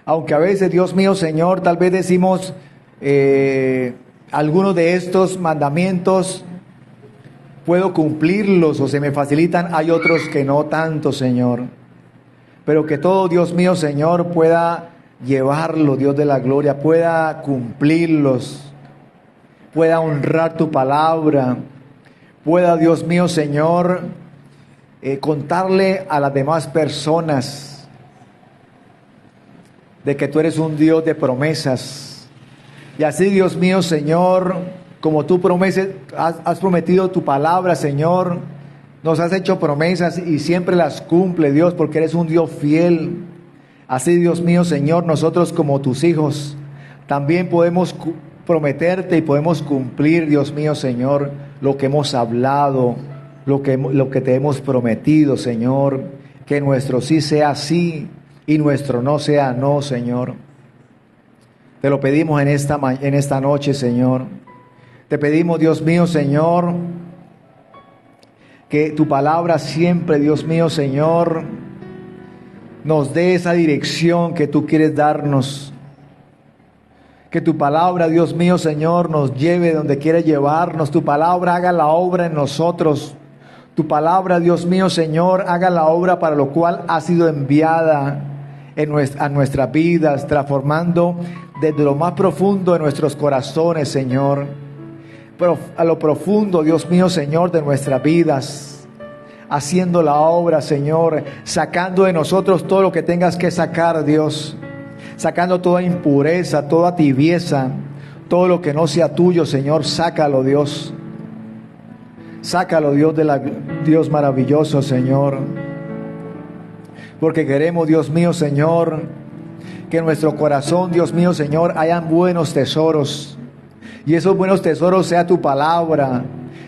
aunque a veces, Dios mío, Señor, tal vez decimos algunos de estos mandamientos puedo cumplirlos o se me facilitan, hay otros que no tanto, Señor. Pero que todo, Dios mío, Señor, pueda llevarlo, Dios de la gloria, pueda cumplirlos, pueda honrar tu palabra, pueda, Dios mío, Señor, contarle a las demás personas de que tú eres un Dios de promesas. Y así, Dios mío, Señor, como tú has prometido tu palabra, Señor, nos has hecho promesas y siempre las cumple, Dios, porque eres un Dios fiel. Así, Dios mío, Señor, nosotros como tus hijos también podemos prometerte y podemos cumplir, Dios mío, Señor, lo que hemos hablado, lo que te hemos prometido, Señor. Que nuestro sí sea sí y nuestro no sea no, Señor. Te lo pedimos en esta noche, Señor. Te pedimos, Dios mío, Señor, que tu palabra siempre, Dios mío, Señor, nos dé esa dirección que tú quieres darnos. Que tu palabra, Dios mío, Señor, nos lleve donde quieres llevarnos. Tu palabra haga la obra en nosotros. Tu palabra, Dios mío, Señor, haga la obra para lo cual ha sido enviada a nuestras vidas, transformando desde lo más profundo de nuestros corazones, Señor, pero a lo profundo, Dios mío, Señor, de nuestras vidas, haciendo la obra, Señor, sacando de nosotros todo lo que tengas que sacar, Dios, sacando toda impureza, toda tibieza, todo lo que no sea tuyo, Señor, sácalo, Dios. Sácalo, Dios maravilloso, Señor. Porque queremos, Dios mío, Señor, que en nuestro corazón, Dios mío, Señor, hayan buenos tesoros. Y esos buenos tesoros sea tu palabra.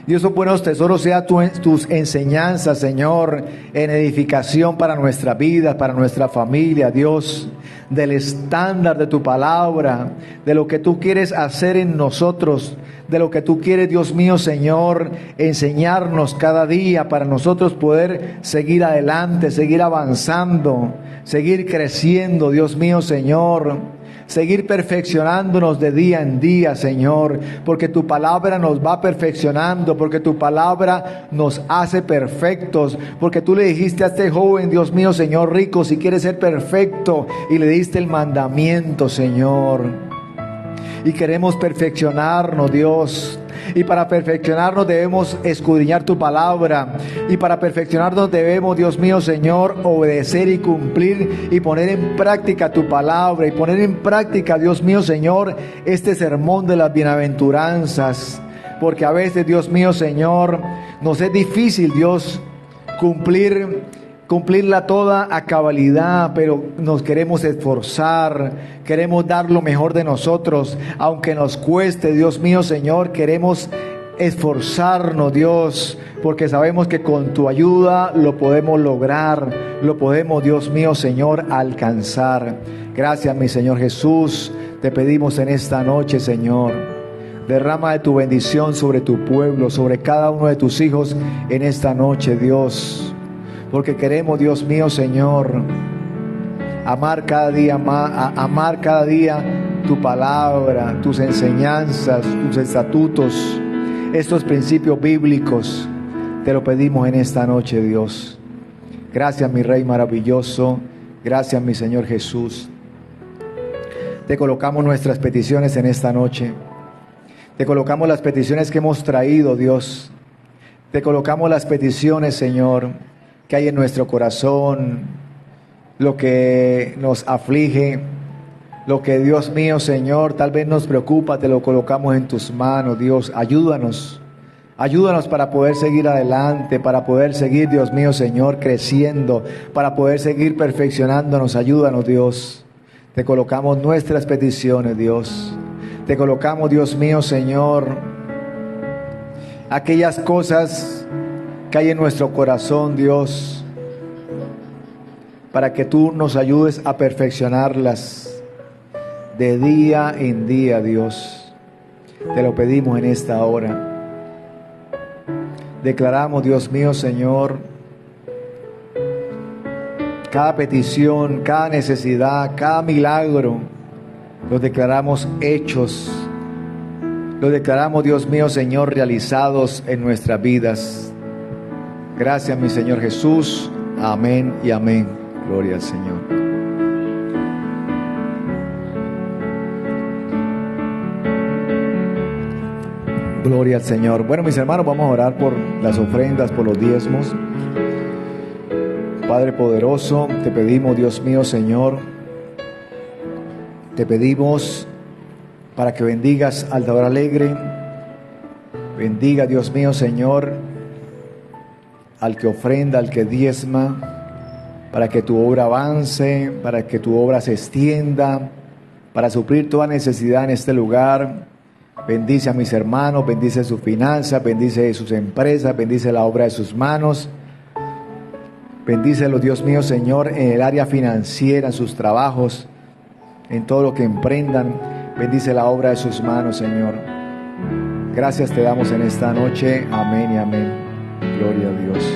Y esos buenos tesoros sea tus enseñanzas, Señor, en edificación para nuestra vida, para nuestra familia, Dios. Del estándar de tu palabra, de lo que tú quieres hacer en nosotros, de lo que tú quieres, Dios mío, Señor, enseñarnos cada día para nosotros poder seguir adelante, seguir avanzando, seguir creciendo, Dios mío, Señor. Seguir perfeccionándonos de día en día, Señor, porque tu palabra nos va perfeccionando, porque tu palabra nos hace perfectos, porque tú le dijiste a este joven, Dios mío, Señor rico, si quieres ser perfecto, y le diste el mandamiento, Señor. Y queremos perfeccionarnos, Dios. Y para perfeccionarnos debemos escudriñar tu palabra. Y para perfeccionarnos debemos, Dios mío, Señor, obedecer y cumplir y poner en práctica tu palabra. Y poner en práctica, Dios mío, Señor, este sermón de las bienaventuranzas. Porque a veces, Dios mío, Señor, nos es difícil, Dios, cumplirla toda a cabalidad, pero nos queremos esforzar, queremos dar lo mejor de nosotros, aunque nos cueste, Dios mío, Señor, queremos esforzarnos, Dios, porque sabemos que con tu ayuda lo podemos lograr, lo podemos, Dios mío, Señor, alcanzar. Gracias, mi Señor Jesús, te pedimos en esta noche, Señor, derrama de tu bendición sobre tu pueblo, sobre cada uno de tus hijos en esta noche, Dios. Porque queremos, Dios mío, Señor, amar cada día más, amar cada día tu palabra, tus enseñanzas, tus estatutos, estos principios bíblicos. Te lo pedimos en esta noche, Dios. Gracias, mi Rey maravilloso. Gracias, mi Señor Jesús. Te colocamos nuestras peticiones en esta noche. Te colocamos las peticiones que hemos traído, Dios. Te colocamos las peticiones, Señor, que hay en nuestro corazón, lo que nos aflige, lo que, Dios mío, Señor, tal vez nos preocupa, te lo colocamos en tus manos, Dios. Ayúdanos para poder seguir adelante, para poder seguir, Dios mío, Señor, creciendo, para poder seguir perfeccionándonos. Ayúdanos, Dios. Te colocamos nuestras peticiones, Dios. Te colocamos, Dios mío, Señor, aquellas cosas que hay en nuestro corazón, Dios, para que tú nos ayudes a perfeccionarlas de día en día, Dios. Te lo pedimos en esta hora. Declaramos, Dios mío, Señor, cada petición, cada necesidad, cada milagro, los declaramos hechos. Los declaramos, Dios mío, Señor, realizados en nuestras vidas. Gracias, mi Señor Jesús. Amén y amén. Gloria al Señor. Gloria al Señor. Bueno, mis hermanos, vamos a orar por las ofrendas, por los diezmos. Padre poderoso, te pedimos, Dios mío, Señor, te pedimos para que bendigas al dador alegre. Bendiga, Dios mío, Señor, al que ofrenda, al que diezma, para que tu obra avance, para que tu obra se extienda, para suplir toda necesidad en este lugar. Bendice a mis hermanos, bendice sus finanzas, bendice sus empresas, bendice la obra de sus manos. Bendícelos, Dios mío, Señor, en el área financiera, en sus trabajos, en todo lo que emprendan. Bendice la obra de sus manos, Señor. Gracias te damos en esta noche. Amén y amén. Gloria a Dios.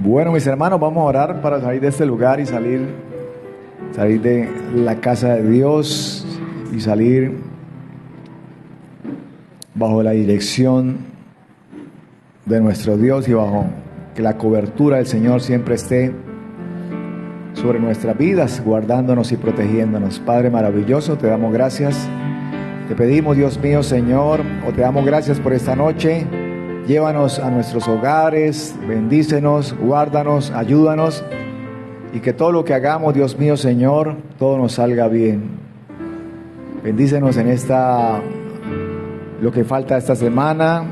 Bueno, mis hermanos, vamos a orar para salir de este lugar y salir de la casa de Dios y salir bajo la dirección de nuestro Dios y bajo que la cobertura del Señor siempre esté sobre nuestras vidas, guardándonos y protegiéndonos. Padre maravilloso, te damos gracias. Te pedimos, Dios mío, Señor, o te damos gracias por esta noche. Llévanos a nuestros hogares, bendícenos, guárdanos, ayúdanos, y que todo lo que hagamos, Dios mío, Señor, todo nos salga bien. Bendícenos en lo que falta esta semana,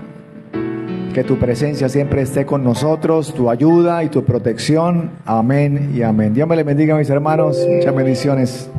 Que tu presencia siempre esté con nosotros, tu ayuda y tu protección. Amén y amén. Dios me le bendiga, mis hermanos. Muchas bendiciones.